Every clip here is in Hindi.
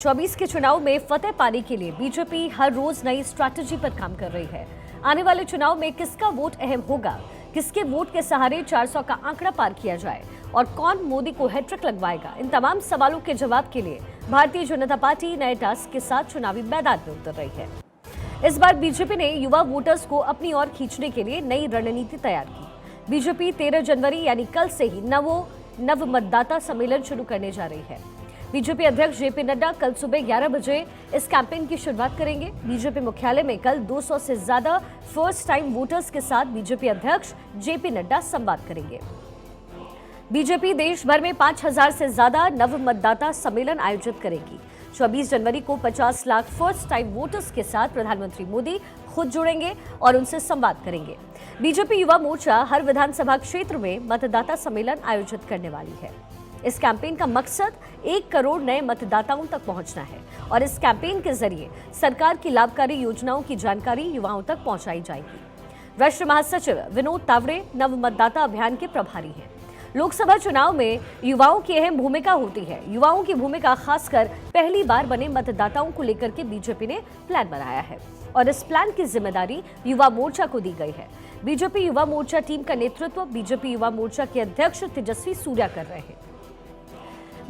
24 के चुनाव में फतेह पाने के लिए बीजेपी हर रोज नई स्ट्रैटेजी पर काम कर रही है। आने वाले चुनाव में किसका वोट अहम होगा, किसके वोट के सहारे 400 का आंकड़ा पार किया जाए और कौन मोदी को हैट्रिक लगवाएगा, इन तमाम सवालों के जवाब के लिए भारतीय जनता पार्टी नए टास्क के साथ चुनावी मैदान में उतर रही है। इस बार बीजेपी ने युवा वोटर्स को अपनी ओर खींचने के लिए नई रणनीति तैयार की। बीजेपी 13 जनवरी यानी कल से ही नव मतदाता सम्मेलन शुरू करने जा रही है। बीजेपी अध्यक्ष जेपी नड्डा कल सुबह 11 बजे इस कैंपेन की शुरुआत करेंगे। बीजेपी मुख्यालय में कल 200 से ज्यादा फर्स्ट टाइम वोटर्स के साथ बीजेपी अध्यक्ष जेपी नड्डा संवाद करेंगे। बीजेपी देश भर में 5000 से ज्यादा नव मतदाता सम्मेलन आयोजित करेगी। 24 जनवरी को 50 लाख फर्स्ट टाइम वोटर्स के साथ प्रधानमंत्री मोदी खुद जुड़ेंगे और उनसे संवाद करेंगे। बीजेपी युवा मोर्चा हर विधानसभा क्षेत्र में मतदाता सम्मेलन आयोजित करने वाली है। इस कैंपेन का मकसद 1 करोड़ नए मतदाताओं तक पहुंचना है और इस कैंपेन के जरिए सरकार की लाभकारी योजनाओं की जानकारी युवाओं तक पहुंचाई जाएगी। राष्ट्रीय महासचिव विनोद तावड़े नव मतदाता अभियान के प्रभारी हैं। लोकसभा चुनाव में युवाओं की अहम भूमिका होती है। युवाओं की भूमिका खासकर पहली बार बने मतदाताओं को लेकर के बीजेपी ने प्लान बनाया है और इस प्लान की जिम्मेदारी युवा मोर्चा को दी गई है। बीजेपी युवा मोर्चा टीम का नेतृत्व बीजेपी युवा मोर्चा के अध्यक्ष तेजस्वी सूर्या कर रहे हैं।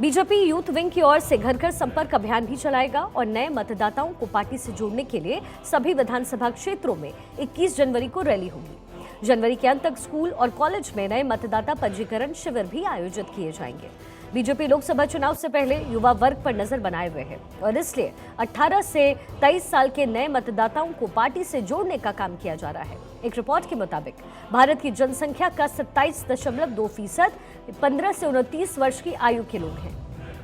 बीजेपी यूथ विंग की ओर से घर घर संपर्क अभियान भी चलाएगा और नए मतदाताओं को पार्टी से जोड़ने के लिए सभी विधानसभा क्षेत्रों में 21 जनवरी को रैली होगी। जनवरी के अंत तक स्कूल और कॉलेज में नए मतदाता पंजीकरण शिविर भी आयोजित किए जाएंगे। बीजेपी लोकसभा चुनाव से पहले युवा वर्ग पर नजर बनाए हुए है और इसलिए 18 से 23 साल के नए मतदाताओं को पार्टी से जोड़ने का काम किया जा रहा है। एक रिपोर्ट के मुताबिक भारत की जनसंख्या का 27.2% 15 से 29 वर्ष की आयु के लोग हैं।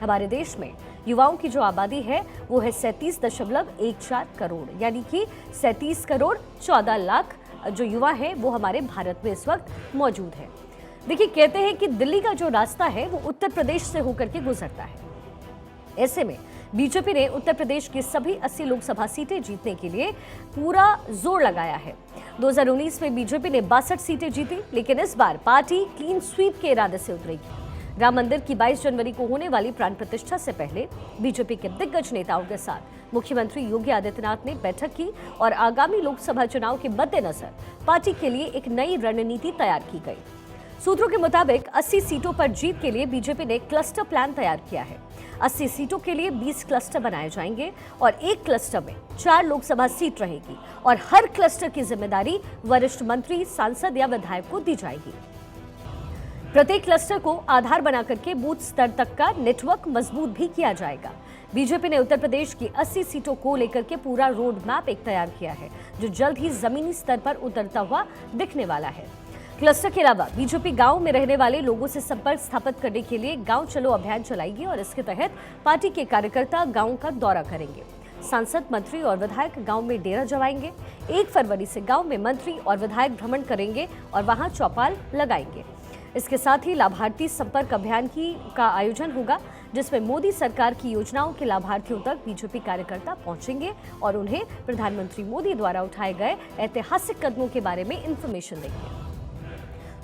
हमारे देश में युवाओं की जो आबादी है वो है 37.14 करोड़, यानी कि 37 करोड़ 14 लाख जो युवा है वो हमारे भारत में इस वक्त मौजूद है। देखिए, कहते हैं कि दिल्ली का जो रास्ता है वो उत्तर प्रदेश से होकर के गुजरता है। ऐसे में बीजेपी ने उत्तर प्रदेश की सभी 80 लोकसभा सीटें जीतने के लिए पूरा जोर लगाया है। 2019 में बीजेपी ने 62 सीटें जीती, लेकिन इस बार पार्टी क्लीन स्वीप के इरादे से उतरेगी। राम मंदिर की 22 जनवरी को होने वाली प्राण प्रतिष्ठा से पहले बीजेपी के दिग्गज नेताओं के साथ मुख्यमंत्री योगी आदित्यनाथ ने बैठक की और आगामी लोकसभा चुनाव के मद्देनजर पार्टी के लिए एक नई रणनीति तैयार की गई। सूत्रों के मुताबिक 80 सीटों पर जीत के लिए बीजेपी ने क्लस्टर प्लान तैयार किया है। 80 सीटों के लिए 20 क्लस्टर बनाए जाएंगे और एक क्लस्टर में 4 लोकसभा सीट रहेगी और हर क्लस्टर की जिम्मेदारी वरिष्ठ मंत्री, सांसद या विधायक को दी जाएगी। प्रत्येक क्लस्टर को आधार बना करके बूथ स्तर तक का नेटवर्क मजबूत भी किया जाएगा। बीजेपी ने उत्तर प्रदेश की 80 सीटों को लेकर के पूरा रोड मैप एक तैयार किया है, जो जल्द ही जमीनी स्तर पर उतरता हुआ दिखने वाला है। क्लस्टर के अलावा बीजेपी गांव में रहने वाले लोगों से संपर्क स्थापित करने के लिए गांव चलो अभियान चलाएगी और इसके तहत पार्टी के कार्यकर्ता गांव का दौरा करेंगे। सांसद, मंत्री और विधायक गांव में डेरा जमाएंगे। 1 फरवरी से गांव में मंत्री और विधायक भ्रमण करेंगे और वहां चौपाल लगाएंगे। इसके साथ ही लाभार्थी संपर्क अभियान का आयोजन होगा, जिसमें मोदी सरकार की योजनाओं के लाभार्थियों तक बीजेपी कार्यकर्ता पहुंचेंगे और उन्हें प्रधानमंत्री मोदी द्वारा उठाए गए ऐतिहासिक कदमों के बारे में इंफॉर्मेशन देंगे।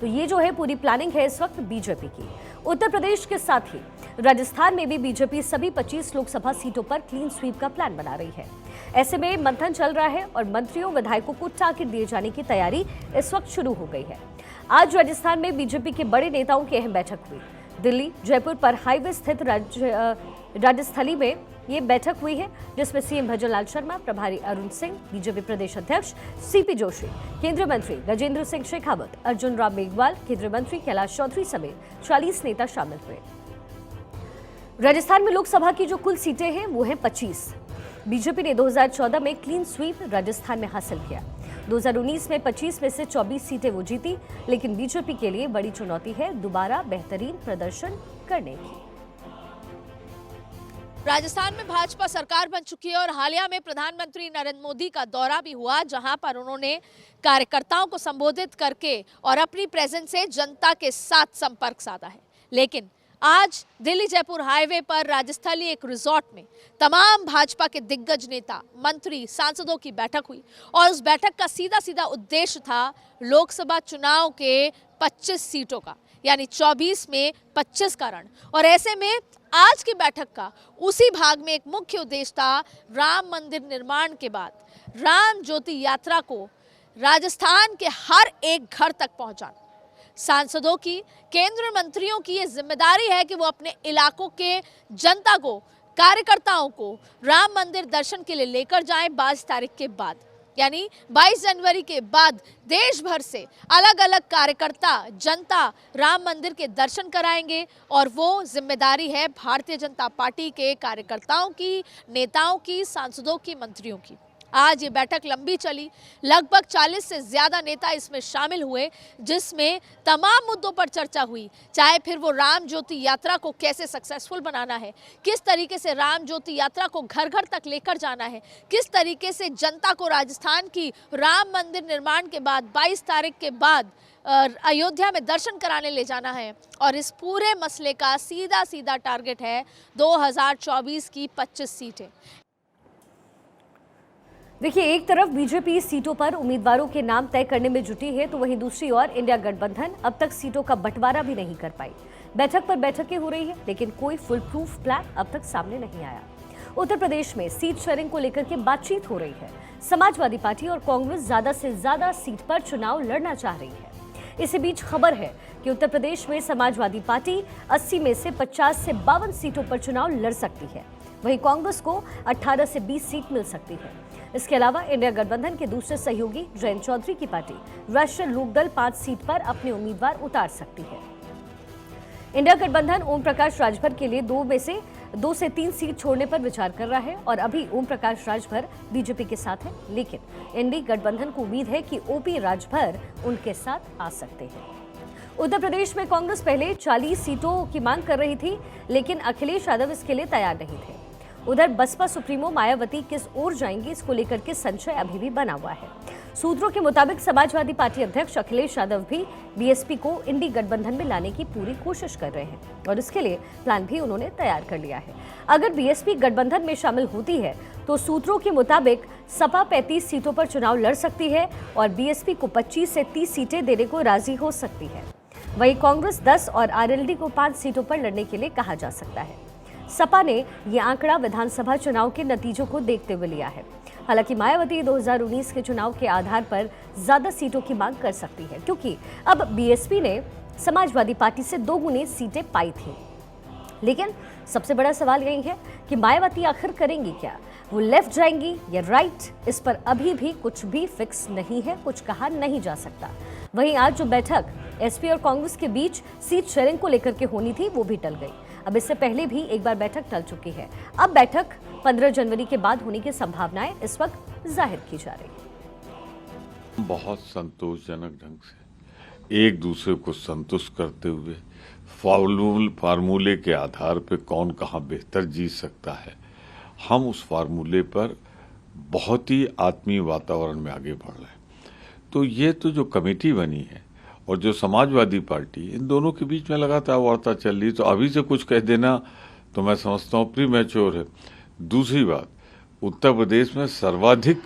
तो ये जो है पूरी प्लानिंग है इस वक्त बीजेपी की। उत्तर प्रदेश के साथ ही राजस्थान में भी बीजेपी सभी 25 लोकसभा सीटों पर क्लीन स्वीप का प्लान बना रही है। ऐसे में मंथन चल रहा है और मंत्रियों, विधायकों को टारगेट दिए जाने की तैयारी इस वक्त शुरू हो गई है। आज राजस्थान में बीजेपी के बड़े नेताओं की अहम बैठक हुई। दिल्ली, जयपुर पर हाईवे स्थित राजस्थली में ये बैठक हुई है, जिसमें सीएम भजनलाल शर्मा, प्रभारी अरुण सिंह, बीजेपी प्रदेश अध्यक्ष सीपी जोशी, केंद्रीय मंत्री गजेंद्र सिंह शेखावत, अर्जुन राम मेघवाल, केंद्रीय मंत्री कैलाश चौधरी समेत 40 नेता शामिल हुए। राजस्थान में लोकसभा की जो कुल सीटें हैं वो हैं 25। बीजेपी ने 2014 में क्लीन स्वीप राजस्थान में हासिल किया। 2019 में 25 में से 24 सीटें वो जीती, लेकिन बीजेपी के लिए बड़ी चुनौती है दोबारा बेहतरीन प्रदर्शन करने की। राजस्थान में भाजपा सरकार बन चुकी है और हालिया में प्रधानमंत्री नरेंद्र मोदी का दौरा भी हुआ, जहां पर उन्होंने कार्यकर्ताओं को संबोधित करके और अपनी प्रेजेंस से जनता के साथ संपर्क साधा है। लेकिन आज दिल्ली जयपुर हाईवे पर राजस्थली एक रिजॉर्ट में तमाम भाजपा के दिग्गज नेता, मंत्री, सांसदों की बैठक हुई और उस बैठक का सीधा सीधा उद्देश्य था लोकसभा चुनाव के 25 सीटों का, यानी 24 में 25 का रण। और ऐसे में आज की बैठक का उसी भाग में एक मुख्य उद्देश्य था राम मंदिर निर्माण के बाद राम ज्योति यात्रा को राजस्थान के हर एक घर तक पहुंचाना। सांसदों की, केंद्रीय मंत्रियों की ये जिम्मेदारी है कि वो अपने इलाकों के जनता को, कार्यकर्ताओं को राम मंदिर दर्शन के लिए लेकर जाएं 22 तारीख के बाद, यानी 22 जनवरी के बाद देश भर से अलग अलग कार्यकर्ता, जनता राम मंदिर के दर्शन कराएंगे और वो जिम्मेदारी है भारतीय जनता पार्टी के कार्यकर्ताओं की, नेताओं की, सांसदों की, मंत्रियों की। आज ये बैठक लंबी चली, लगभग 40 से ज़्यादा नेता इसमें शामिल हुए, जिसमें तमाम मुद्दों पर चर्चा हुई, चाहे फिर वो राम ज्योति यात्रा को कैसे सक्सेसफुल बनाना है, किस तरीके से राम ज्योति यात्रा को घर घर तक लेकर जाना है, किस तरीके से जनता को राजस्थान की राम मंदिर निर्माण के बाद 22 तारीख के बाद अयोध्या में दर्शन कराने ले जाना है। और इस पूरे मसले का सीधा सीधा टारगेट है 2024 की 25 सीटें। देखिए, एक तरफ बीजेपी सीटों पर उम्मीदवारों के नाम तय करने में जुटी है, तो वहीं दूसरी ओर इंडिया गठबंधन अब तक सीटों का बंटवारा भी नहीं कर पाई। बैठक पर बैठकें हो रही है, लेकिन कोई फुल प्रूफ प्लान अब तक सामने नहीं आया। उत्तर प्रदेश में सीट शेयरिंग को लेकर के बातचीत हो रही है। समाजवादी पार्टी और कांग्रेस ज्यादा से ज्यादा सीट पर चुनाव लड़ना चाह रही है। इसी बीच खबर है कि उत्तर प्रदेश में समाजवादी पार्टी 80 में से 50 से 52 सीटों पर चुनाव लड़ सकती है, वहीं कांग्रेस को 18 से 20 सीट मिल सकती है। इसके अलावा इंडिया गठबंधन के दूसरे सहयोगी जयंत चौधरी की पार्टी राष्ट्रीय लोकदल 5 सीट पर अपने उम्मीदवार उतार सकती है। इंडिया गठबंधन ओम प्रकाश राजभर के लिए 2 से 3 सीट छोड़ने पर विचार कर रहा है और अभी ओम प्रकाश राजभर बीजेपी के साथ है, लेकिन इंडी गठबंधन को उम्मीद है कि ओपी राजभर उनके साथ आ सकते हैं। उत्तर प्रदेश में कांग्रेस पहले 40 सीटों की मांग कर रही थी, लेकिन अखिलेश यादव इसके लिए तैयार नहीं थे। उधर बसपा सुप्रीमो मायावती किस ओर जाएंगी, इसको लेकर के संशय अभी भी बना हुआ है। सूत्रों के मुताबिक समाजवादी पार्टी अध्यक्ष अखिलेश यादव भी बीएसपी को इंडी गठबंधन में लाने की पूरी कोशिश कर रहे हैं और इसके लिए प्लान भी उन्होंने तैयार कर लिया है। अगर बीएसपी गठबंधन में शामिल होती है तो सूत्रों के मुताबिक सपा 35 सीटों पर चुनाव लड़ सकती है और बीएसपी को 25 से 30 सीटें देने को राजी हो सकती है। वहीं कांग्रेस 10 और आरएलडी को 5 सीटों पर लड़ने के लिए कहा जा सकता है। सपा ने यह आंकड़ा विधानसभा चुनाव के नतीजों को देखते हुए लिया है। हालांकि मायावती 2019 के चुनाव के आधार पर ज्यादा सीटों की मांग कर सकती है, क्योंकि अब बीएसपी ने समाजवादी पार्टी से 2 गुनी सीटें पाई थी। लेकिन सबसे बड़ा सवाल यही है कि मायावती आखिर करेंगी क्या, वो लेफ्ट जाएंगी या राइट, इस पर अभी भी कुछ भी फिक्स नहीं है, कुछ कहा नहीं जा सकता। वहीं आज जो बैठक एसपी और कांग्रेस के बीच सीट शेयरिंग को लेकर के होनी थी, वो भी टल गई। अब इससे पहले भी एक बार बैठक टल चुकी है। अब बैठक 15 जनवरी के बाद होने की संभावनाएं इस वक्त जाहिर की जा रही है। बहुत संतोषजनक ढंग से एक दूसरे को संतुष्ट करते हुए फार्मूले के आधार पर कौन कहाँ बेहतर जीत सकता है, हम उस फार्मूले पर बहुत ही आत्मीय वातावरण में आगे बढ़ रहे हैं। तो ये तो जो कमेटी बनी है और जो समाजवादी पार्टी, इन दोनों के बीच में लगातार वार्ता चल रही, तो अभी से कुछ कह देना तो मैं समझता हूँ प्रीमैच्योर है। दूसरी बात, उत्तर प्रदेश में सर्वाधिक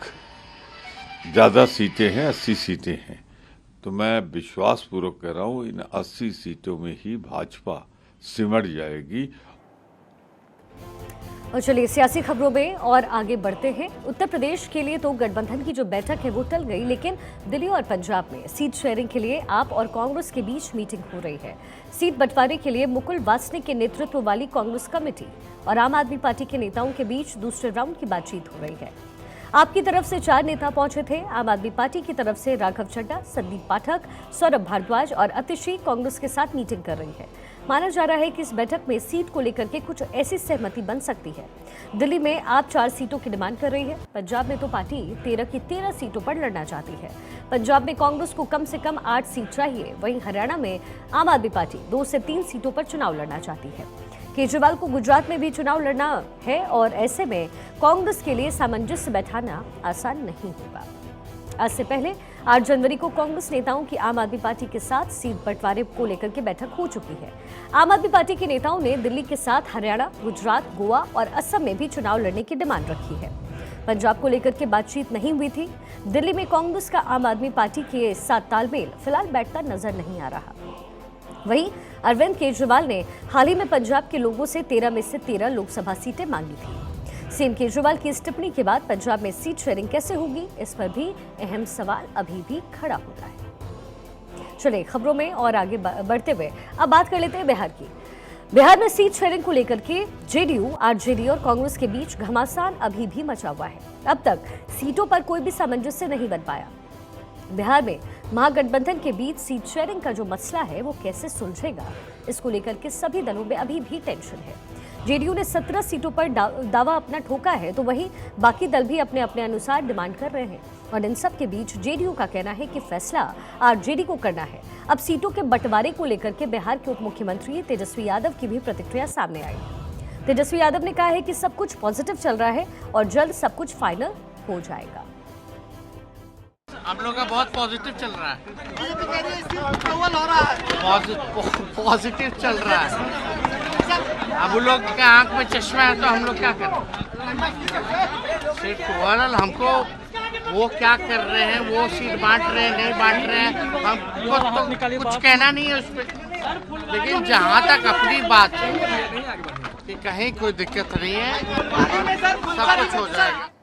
ज़्यादा सीटें हैं, 80 सीटें हैं, तो मैं विश्वासपूर्वक कह रहा हूँ इन 80 सीटों में ही भाजपा सिमट जाएगी। और चलिए सियासी खबरों में और आगे बढ़ते हैं। उत्तर प्रदेश के लिए तो गठबंधन की जो बैठक है वो टल गई, लेकिन दिल्ली और पंजाब में सीट शेयरिंग के लिए आप और कांग्रेस के बीच मीटिंग हो रही है। सीट बंटवारे के लिए मुकुल वासनिक के नेतृत्व वाली कांग्रेस कमेटी और आम आदमी पार्टी के नेताओं के बीच दूसरे राउंड की बातचीत हो रही है। आपकी तरफ से 4 नेता पहुंचे थे। आम आदमी पार्टी की तरफ से राघव चड्ढा, संदीप पाठक, सौरभ भारद्वाज और अतिशी कांग्रेस के साथ मीटिंग कर रही है। माना जा रहा है कि इस बैठक में सीट को लेकर के कुछ ऐसी सहमति बन सकती है। दिल्ली में आप 4 सीटों की डिमांड कर रही है। पंजाब में तो पार्टी 13 की 13 सीटों पर लड़ना चाहती है। पंजाब में कांग्रेस को कम से कम 8 सीट चाहिए। वहीं हरियाणा में आम आदमी पार्टी 2 से 3 सीटों पर चुनाव लड़ना चाहती है। केजरीवाल को गुजरात में भी चुनाव लड़ना है और ऐसे में कांग्रेस के लिए सामंजस्य बैठाना आसान नहीं होगा। आज से पहले 8 जनवरी को कांग्रेस नेताओं की आम आदमी पार्टी के साथ सीट बंटवारे को लेकर के बैठक हो चुकी है। आम आदमी पार्टी के नेताओं ने दिल्ली के साथ हरियाणा, गुजरात, गोवा और असम में भी चुनाव लड़ने की डिमांड रखी है। पंजाब को लेकर के बातचीत नहीं हुई थी। दिल्ली में कांग्रेस का आम आदमी पार्टी के साथ तालमेल फिलहाल बैठता नजर नहीं आ रहा। वहीं अरविंद केजरीवाल ने हाल ही में पंजाब के लोगों से 13 में से 13 लोकसभा सीटें मांगी थी। सीएम केजरीवाल की इस टिप्पणी के बाद पंजाब में सीट शेयरिंग कैसे होगी, इस पर भी अहम सवाल अभी भी खड़ा होता है। चलिए खबरों में और आगे बढ़ते हुए अब बात कर लेते हैं बिहार की। बिहार में सीट शेयरिंग को लेकर के जेडीयू, आरजेडी और कांग्रेस के बीच घमासान अभी भी मचा हुआ है। अब तक सीटों पर कोई भी सामंजस्य नहीं बन पाया। बिहार में महागठबंधन के बीच सीट शेयरिंग का जो मसला है वो कैसे सुलझेगा, इसको लेकर के सभी दलों में अभी भी टेंशन है। जेडीयू ने 17 सीटों पर दावा अपना ठोका है, तो वहीं बाकी दल भी अपने अपने अनुसार डिमांड कर रहे हैं और इन सब के बीच जेडीयू का कहना है कि फैसला आरजेडी को करना है। अब सीटों के बंटवारे को लेकर के बिहार के उप मुख्यमंत्री तेजस्वी यादव की भी प्रतिक्रिया सामने आई। तेजस्वी यादव ने कहा है कि सब कुछ पॉजिटिव चल रहा है और जल्द सब कुछ फाइनल हो जाएगा। हम लोग का बहुत पॉजिटिव चल रहा है, पॉजिटिव चल रहा है। अब उन लोग के आंख में चश्मा है तो हम लोग क्या करें? सिर्फ ओवरऑल हमको वो क्या कर रहे हैं, वो सीट बांट रहे हैं नहीं बांट रहे हैं, हमको तो कुछ कहना नहीं है उस पर। लेकिन जहाँ तक अपनी बात है कि कहीं कोई दिक्कत नहीं है, सब कुछ हो जाएगा।